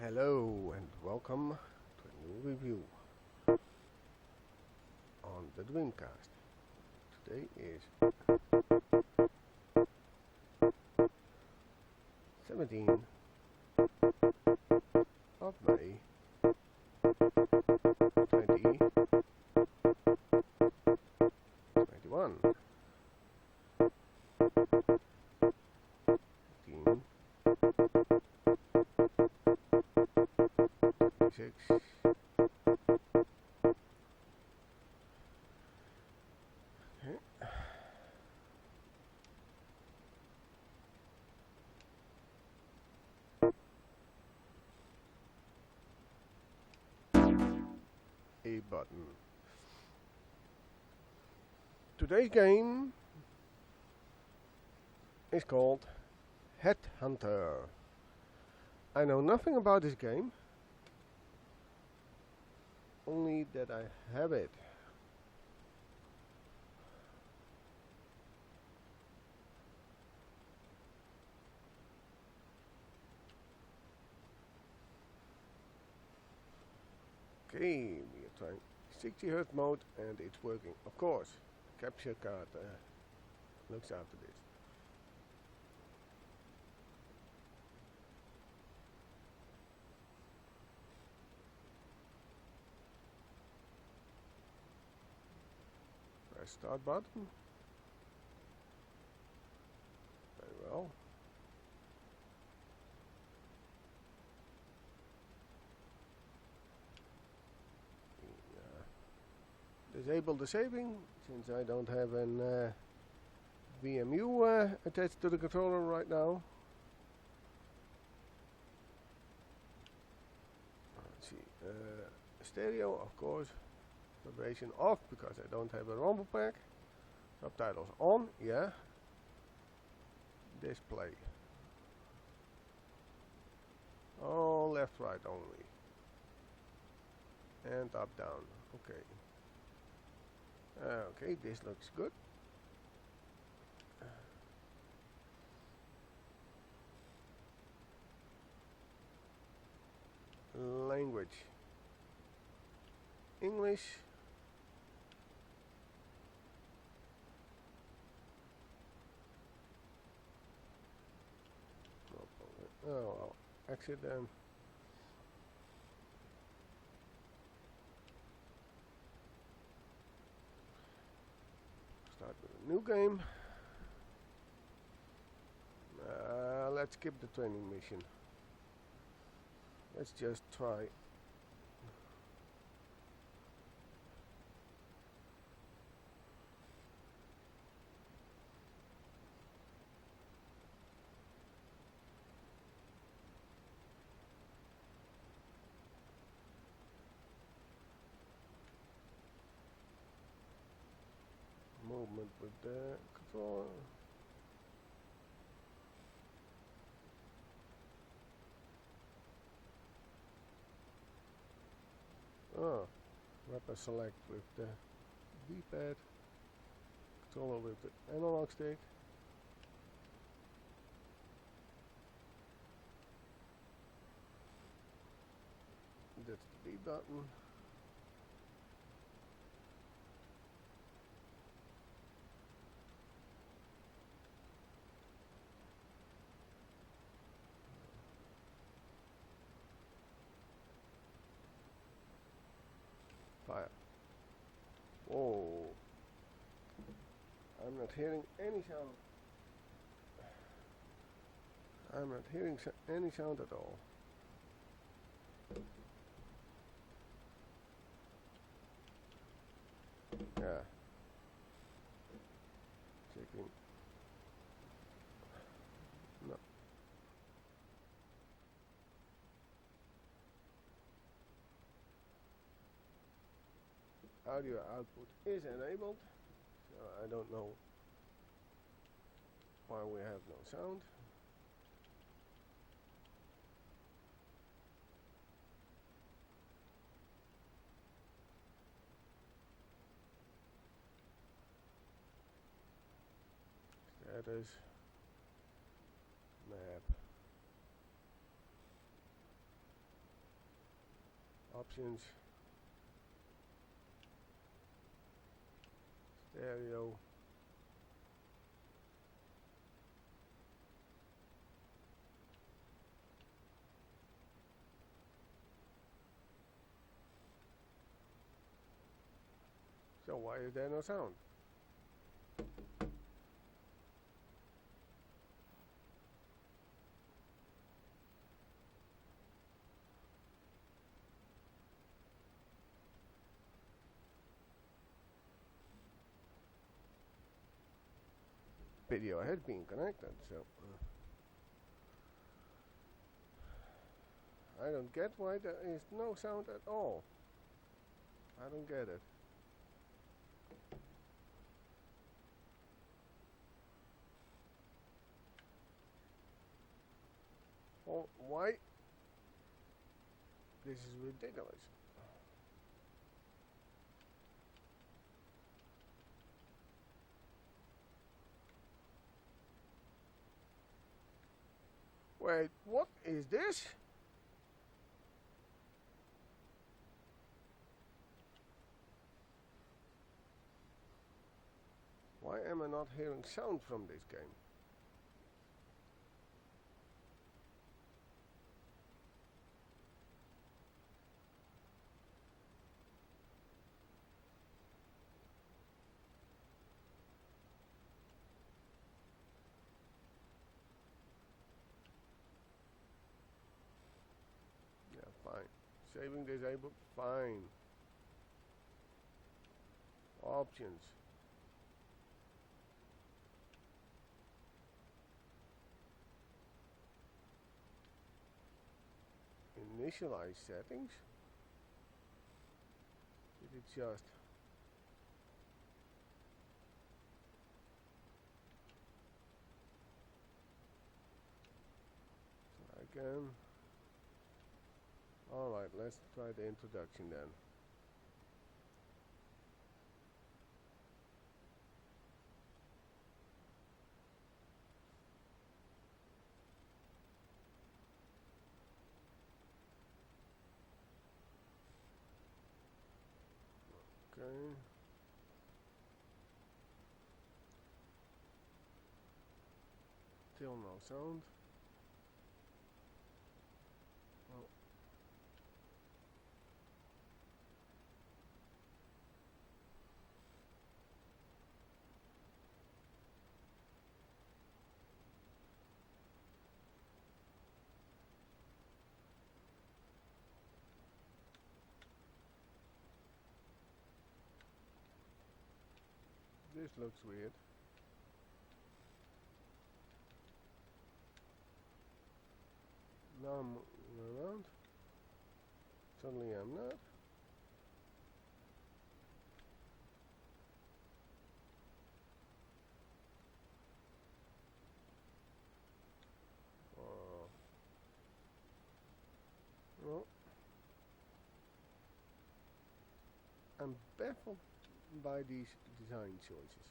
Hello and welcome to a new review on the Dreamcast. Today is 17th of May 2021. 6. A button. Today's game is called Headhunter. I know nothing about this game, only that I have it. Okay, we are trying 60 Hz mode and it's working. Of course, capture card looks after this. Press start button. Very well. Disable the saving, since I don't have an VMU attached to the controller right now. Let's see, stereo, of course, vibration off because I don't have a rumble pack. Subtitles on, yeah. Display. Oh, left, right only. And up, down, okay. Okay, this looks good. Language. English. Oh, I'll exit them. Start with a new game. Let's skip the training mission. Let's just try. Movement with the controller. Oh, weapon select with the D-pad, controller with the analog stick. That's the B button. Fire. Whoa. I'm not hearing any sound. I'm not hearing any sound at all. Yeah. Checking. No. Audio output is enabled, so I don't know why we have no sound. Status, map. options, stereo, so why is there no sound? Video has been connected, so I don't get why there is no sound at all. I don't get it. Oh, why? This is ridiculous. Wait, what is this? Why am I not hearing sound from this game? Yeah, fine. Saving disabled, fine. Options. Initialize settings. Did it just try again? Alright, let's try the introduction then. Okay. Still no sound. Oh. This looks weird. Now I'm moving around. Suddenly I'm not. Well, I'm baffled by these design choices.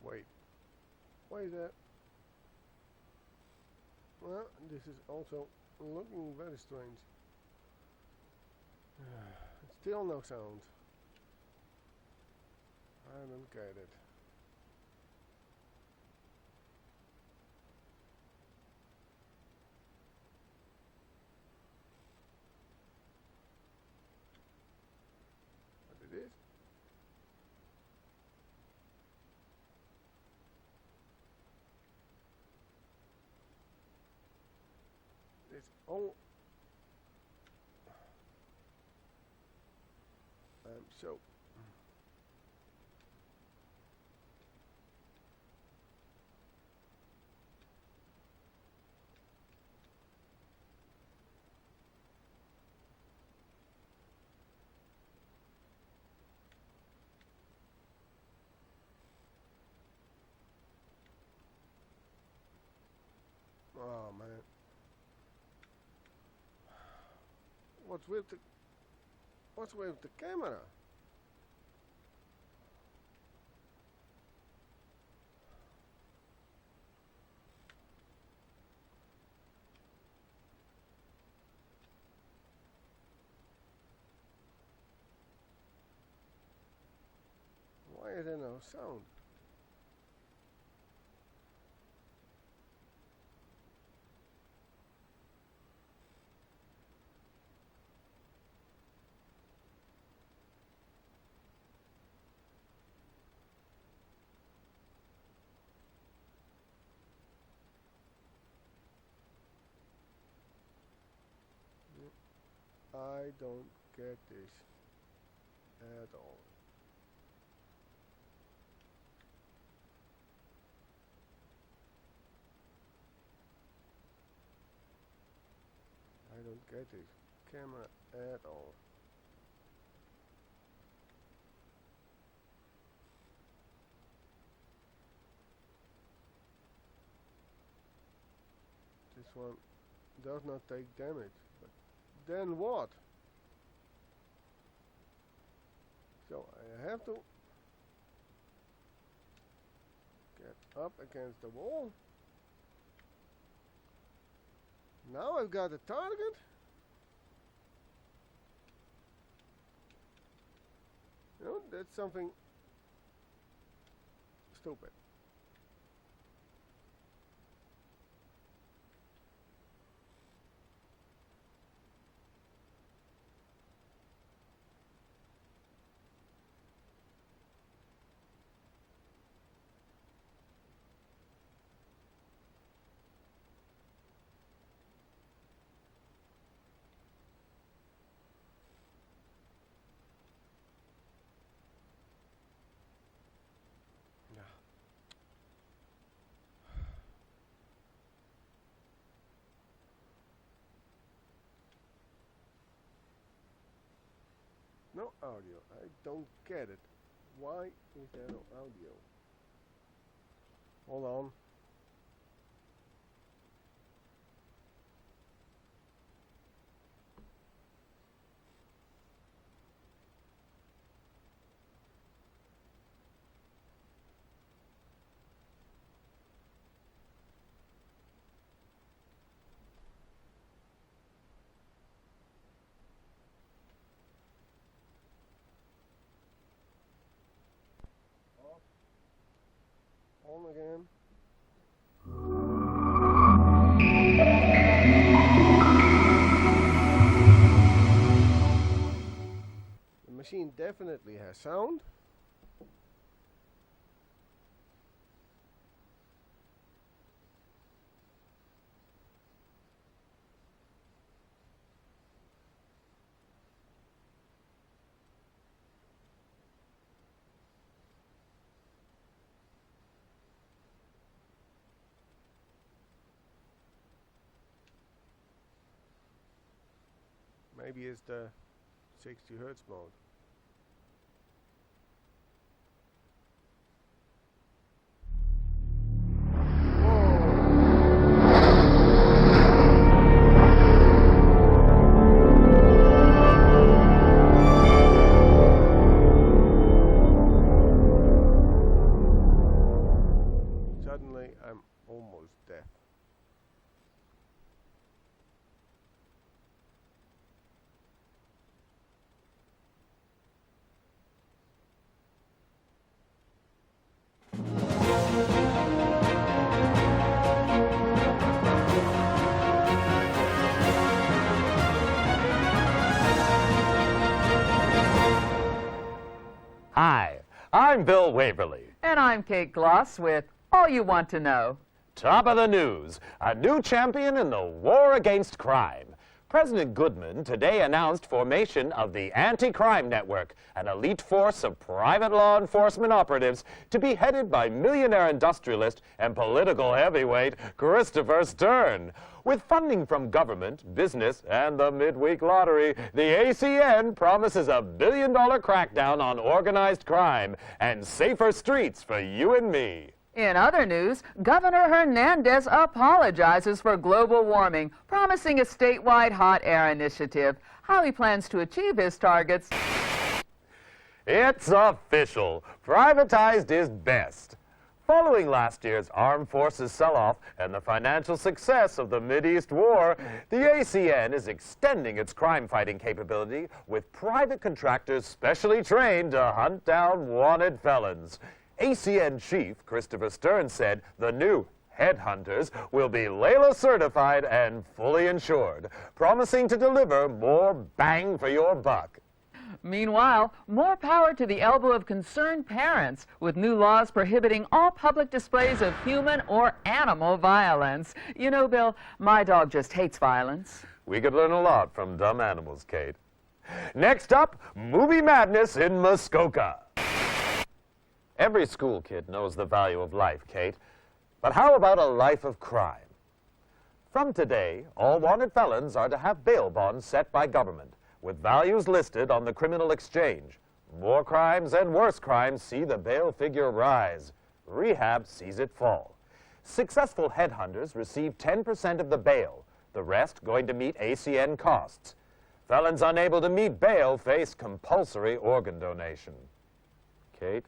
Wait, why is that? Well, this is also looking very strange. Still no sound. I don't get it. It's all. So. Oh man. What's with the camera? Why is there no sound? I don't get this at all. I don't get this camera at all. This one does not take damage, but then what? So I have to get up against the wall. Now I've got a target. You know, that's something stupid. No audio. I don't get it. Why is there no audio? Hold on. On again. The machine definitely has sound. Maybe it's the 60 Hertz mode. Suddenly I'm almost deaf. Hi, I'm Bill Waverly. And I'm Kate Gloss with All You Want to Know. Top of the news, a new champion in the war against crime. President Goodman today announced formation of the Anti-Crime Network, an elite force of private law enforcement operatives to be headed by millionaire industrialist and political heavyweight Christopher Stern. With funding from government, business, and the midweek lottery, the ACN promises a billion-dollar crackdown on organized crime and safer streets for you and me. In other news, Governor Hernandez apologizes for global warming, promising a statewide hot air initiative. How he plans to achieve his targets. It's official. Privatized is best. Following last year's armed forces sell-off and the financial success of the Mideast War, the ACN is extending its crime-fighting capability with private contractors specially trained to hunt down wanted felons. ACN Chief Christopher Stern said the new headhunters will be Layla certified and fully insured, promising to deliver more bang for your buck. Meanwhile, more power to the elbow of concerned parents with new laws prohibiting all public displays of human or animal violence. You know, Bill, my dog just hates violence. We could learn a lot from dumb animals, Kate. Next up, movie madness in Muskoka. Every school kid knows the value of life, Kate. But how about a life of crime? From today, all wanted felons are to have bail bonds set by government, with values listed on the criminal exchange. More crimes and worse crimes see the bail figure rise. Rehab sees it fall. Successful headhunters receive 10% of the bail, the rest going to meet ACN costs. Felons unable to meet bail face compulsory organ donation. Kate?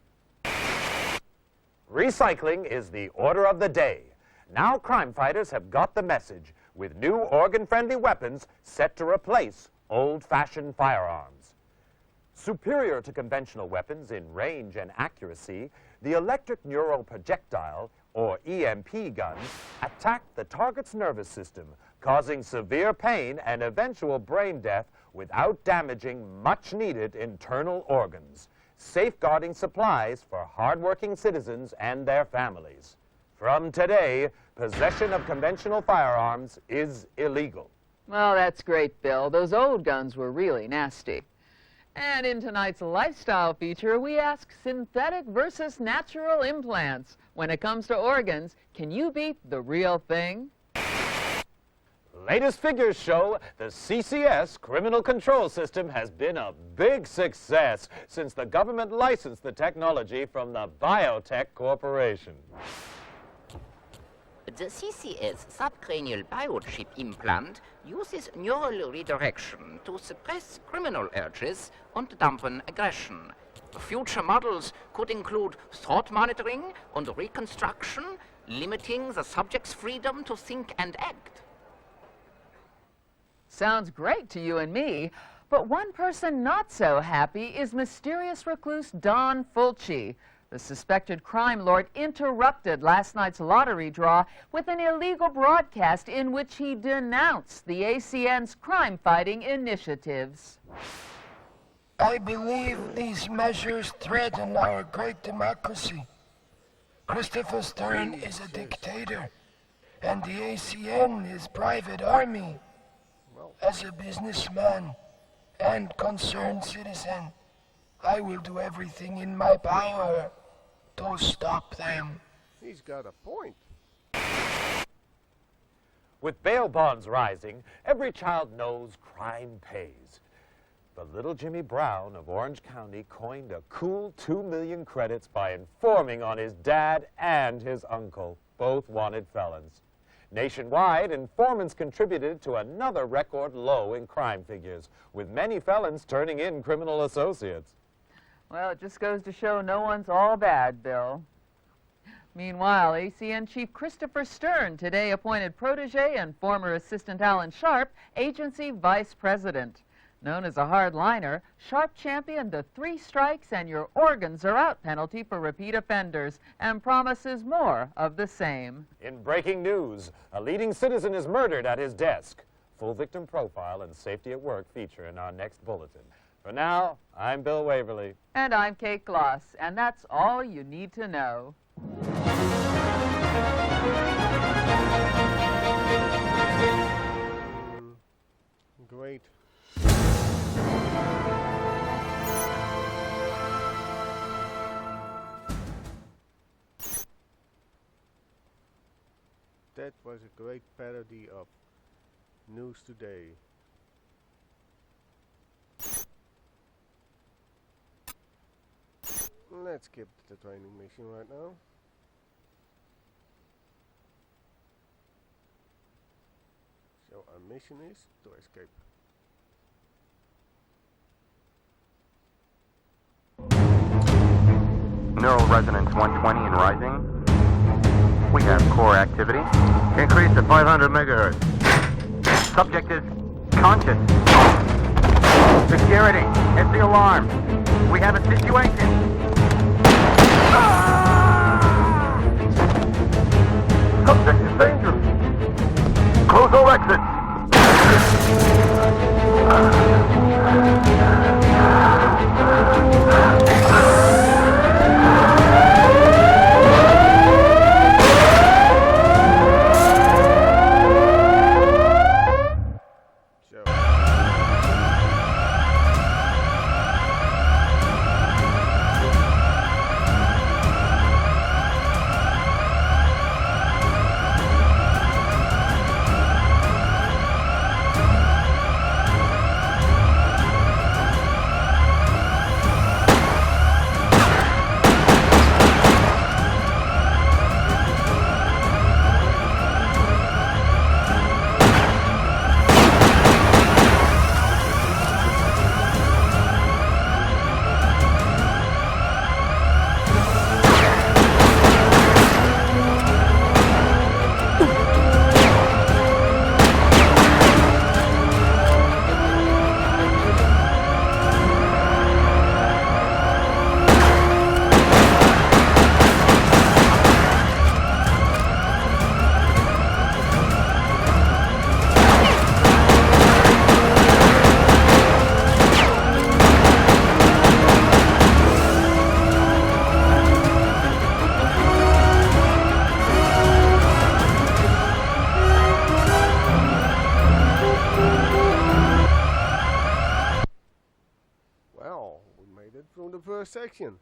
Recycling is the order of the day. Now crime fighters have got the message, with new organ-friendly weapons set to replace old-fashioned firearms. Superior to conventional weapons in range and accuracy, the electric neural projectile, or EMP guns, attack the target's nervous system, causing severe pain and eventual brain death without damaging much-needed internal organs, safeguarding supplies for hard-working citizens and their families. From today, possession of conventional firearms is illegal. Well, that's great, Bill. Those old guns were really nasty. And in tonight's lifestyle feature, we ask synthetic versus natural implants. When it comes to organs, can you beat the real thing? Latest figures show the CCS criminal control system has been a big success since the government licensed the technology from the Biotech Corporation. The CCS subcranial biochip implant uses neural redirection to suppress criminal urges and dampen aggression. Future models could include thought monitoring and reconstruction, limiting the subject's freedom to think and act. Sounds great to you and me, but one person not so happy is mysterious recluse Don Fulci. The suspected crime lord interrupted last night's lottery draw with an illegal broadcast in which he denounced the ACN's crime-fighting initiatives. I believe these measures threaten our great democracy. Christopher Stern is a dictator, and the ACN is private army. As a businessman and concerned citizen, I will do everything in my power to stop them. He's got a point. With bail bonds rising, every child knows crime pays. But little Jimmy Brown of Orange County coined a cool 2 million credits by informing on his dad and his uncle, both wanted felons. Nationwide, informants contributed to another record low in crime figures, with many felons turning in criminal associates. Well, it just goes to show no one's all bad, Bill. Meanwhile, ACN Chief Christopher Stern today appointed protege and former assistant Alan Sharp agency vice president. Known as a hardliner, Sharp championed the 3 strikes and your organs are out penalty for repeat offenders and promises more of the same. In breaking news, a leading citizen is murdered at his desk. Full victim profile and safety at work feature in our next bulletin. For now, I'm Bill Waverly. And I'm Kate Gloss, and that's all you need to know. great. That was a great parody of News Today. Let's skip the training mission right now. So our mission is to escape. Neural resonance 120 and rising. We have core activity. Increase to 500 megahertz. Subject is conscious. Security, it's the alarm. We have a situation. Subject is dangerous. Close all exits. From the first section.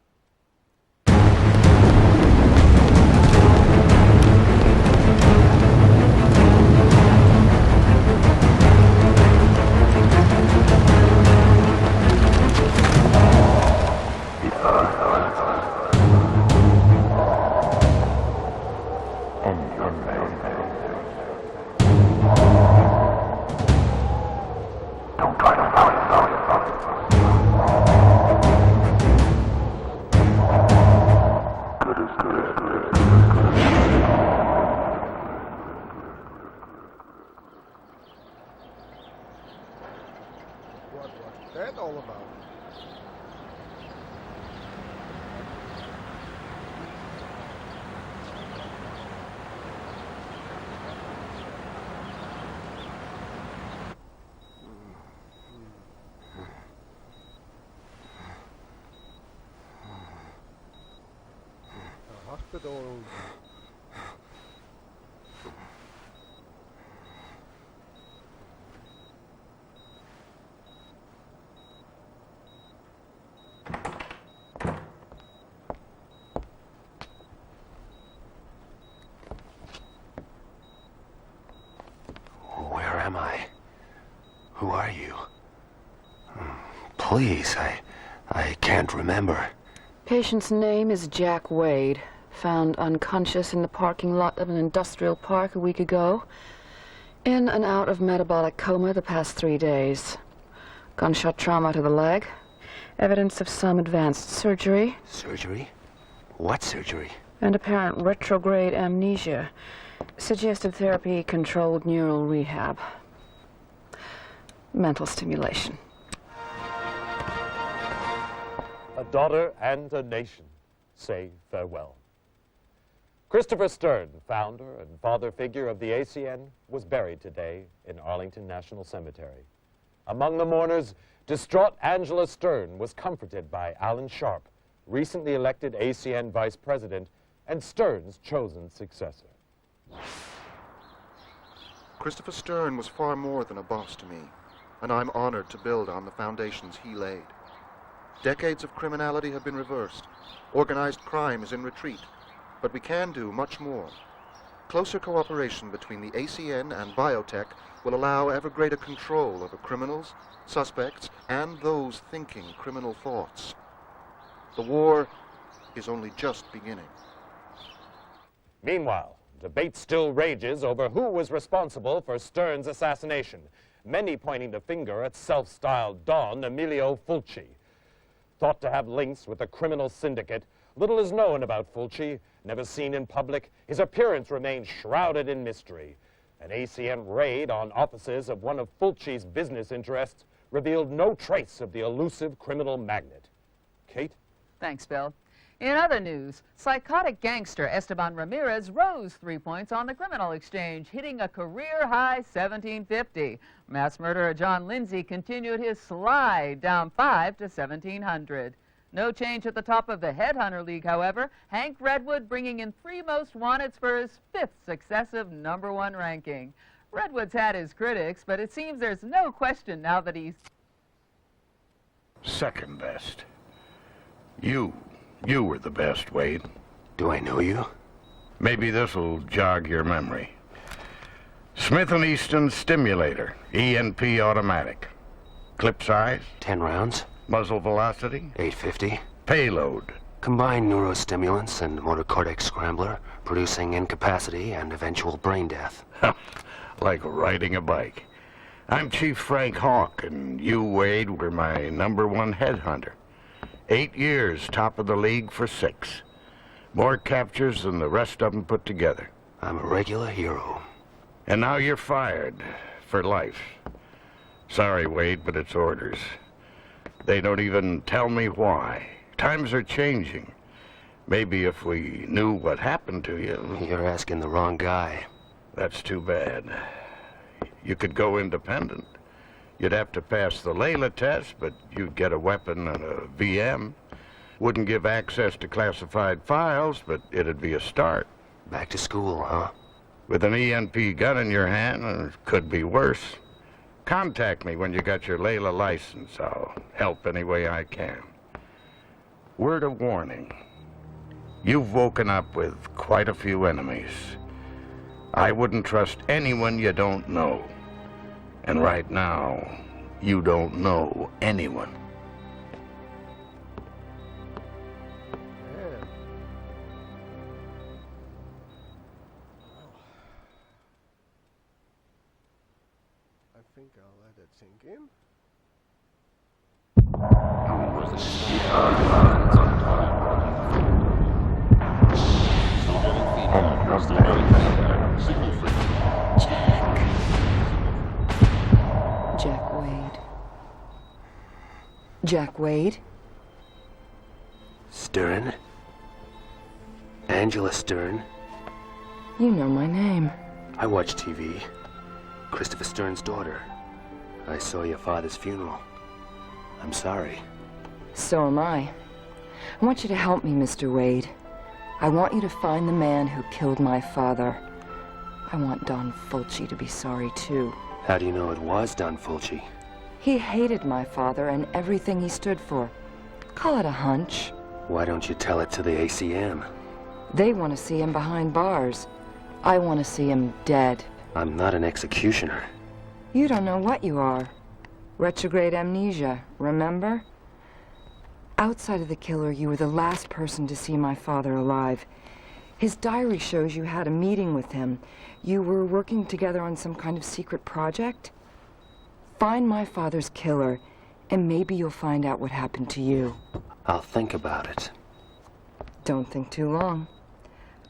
What was that all about? A hospital room. Where am I? Who are you? Please, I can't remember. Patient's name is Jack Wade, found unconscious in the parking lot of an industrial park a week ago. In and out of metabolic coma the past 3 days. Gunshot trauma to the leg. Evidence of some advanced surgery. Surgery? What surgery? And apparent retrograde amnesia. Suggestive therapy, controlled neural rehab. Mental stimulation. A daughter and a nation say farewell. Christopher Stern, founder and father figure of the ACN, was buried today in Arlington National Cemetery. Among the mourners, distraught Angela Stern was comforted by Alan Sharp, recently elected ACN vice president and Stern's chosen successor. Christopher Stern was far more than a boss to me. and I'm honored to build on the foundations he laid. Decades of criminality have been reversed. Organized crime is in retreat, but we can do much more. Closer cooperation between the ACN and biotech will allow ever greater control over criminals, suspects, and those thinking criminal thoughts. The war is only just beginning. Meanwhile, debate still rages over who was responsible for Stern's assassination, many pointing the finger at self-styled Don Emilio Fulci. Thought to have links with a criminal syndicate, little is known about Fulci. Never seen in public, his appearance remains shrouded in mystery. An ACN raid on offices of one of Fulci's business interests revealed no trace of the elusive criminal magnate. Kate? Thanks, Bill. In other news, psychotic gangster Esteban Ramirez rose 3 points on the criminal exchange, hitting a career-high 1750. Mass murderer John Lindsay continued his slide, down 5 to 1700. No change at the top of the Headhunter League, however. Hank Redwood bringing in 3 most wanteds for his 5th successive #1 ranking. Redwood's had his critics, but it seems there's no question now that he's second best. You were the best, Wade. Do I know you? Maybe this'll jog your memory. Smith & Easton Stimulator, ENP automatic. Clip size? 10 rounds. Muzzle velocity? 850. Payload? Combined neurostimulants and motor cortex scrambler, producing incapacity and eventual brain death. Like riding a bike. I'm Chief Frank Hawk, and you, Wade, were my #1 headhunter. 8 years, top of the league for 6. More captures than the rest of them put together. I'm a regular hero. And now you're fired. For life. Sorry, Wade, but it's orders. They don't even tell me why. Times are changing. Maybe if we knew what happened to you... You're asking the wrong guy. That's too bad. You could go independent. You'd have to pass the Layla test, but you'd get a weapon and a VM. Wouldn't give access to classified files, but it'd be a start. Back to school, huh? With an ENP gun in your hand, it could be worse. Contact me when you got your Layla license. I'll help any way I can. Word of warning. You've woken up with quite a few enemies. I wouldn't trust anyone you don't know. And right now, you don't know anyone. Yeah. I think I'll let it sink in. Jack Wade. Jack Wade? Stern? Angela Stern? You know my name. I watch TV. Christopher Stern's daughter. I saw your father's funeral. I'm sorry. So am I. I want you to help me, Mr. Wade. I want you to find the man who killed my father. I want Don Fulci to be sorry, too. How do you know it was Don Fulci? He hated my father and everything he stood for. Call it a hunch. Why don't you tell it to the ACM? They want to see him behind bars. I want to see him dead. I'm not an executioner. You don't know what you are. Retrograde amnesia, remember? Outside of the killer, you were the last person to see my father alive. His diary shows you had a meeting with him. You were working together on some kind of secret project. Find my father's killer, and maybe you'll find out what happened to you. I'll think about it. Don't think too long.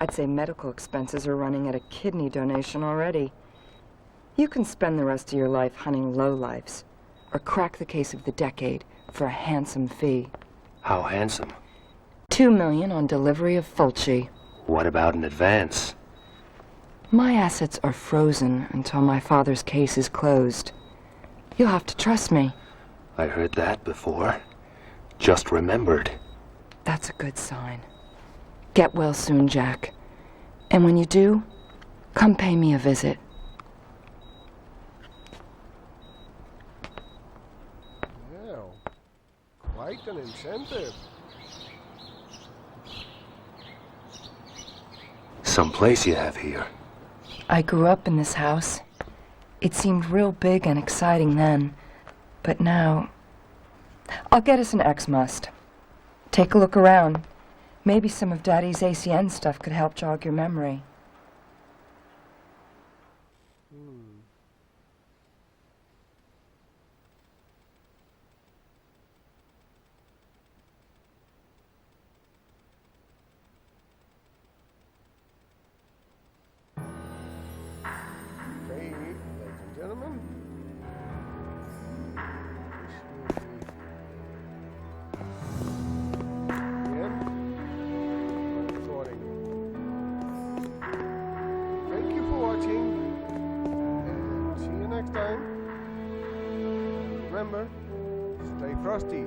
I'd say medical expenses are running at a kidney donation already. You can spend the rest of your life hunting lowlifes, or crack the case of the decade for a handsome fee. How handsome? $2 million on delivery of Fulci. What about an advance? My assets are frozen until my father's case is closed. You'll have to trust me. I heard that before. Just remembered. That's a good sign. Get well soon, Jack. And when you do, come pay me a visit. Right and in center. Some place you have here. I grew up in this house. It seemed real big and exciting then, but now... I'll get us an X-Must. Take a look around. Maybe some of Daddy's ACN stuff could help jog your memory. Okay, ladies and gentlemen. Recording. Thank you for watching, and see you next time. Remember, stay frosty.